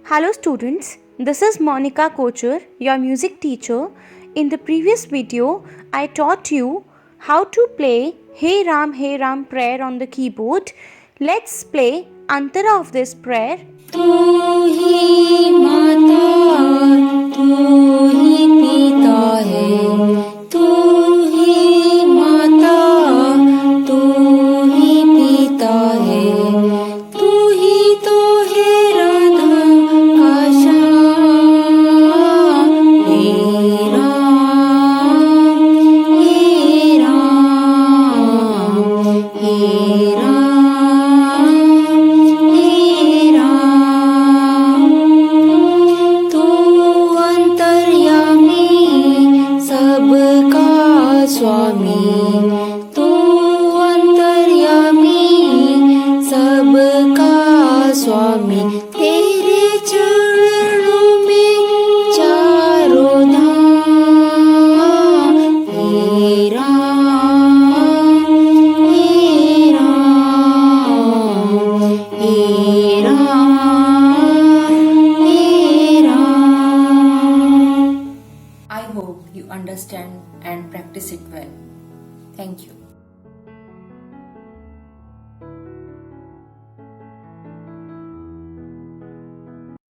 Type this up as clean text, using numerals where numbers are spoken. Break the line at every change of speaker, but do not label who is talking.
Hello students, this is Monica Kocher, your music teacher. In the previous video, I taught you how to play Hey Ram prayer on the keyboard. Let's play Antara of this prayer.
तू ही माता, तू ही पिता है, तू ही माता, तू ही पिता है, तू ही तो है राधा का श्याम। हे राम, हे राम, हे राम, हे राम। तू अंतर्यामी सबका स्वामी, तू अंतर्यामी सबका स्वामी। तेरे चरणों में चारों धाम। हे राम, हे राम, हे राम, हे Ram.
I hope you understand and practice it well. Thank you.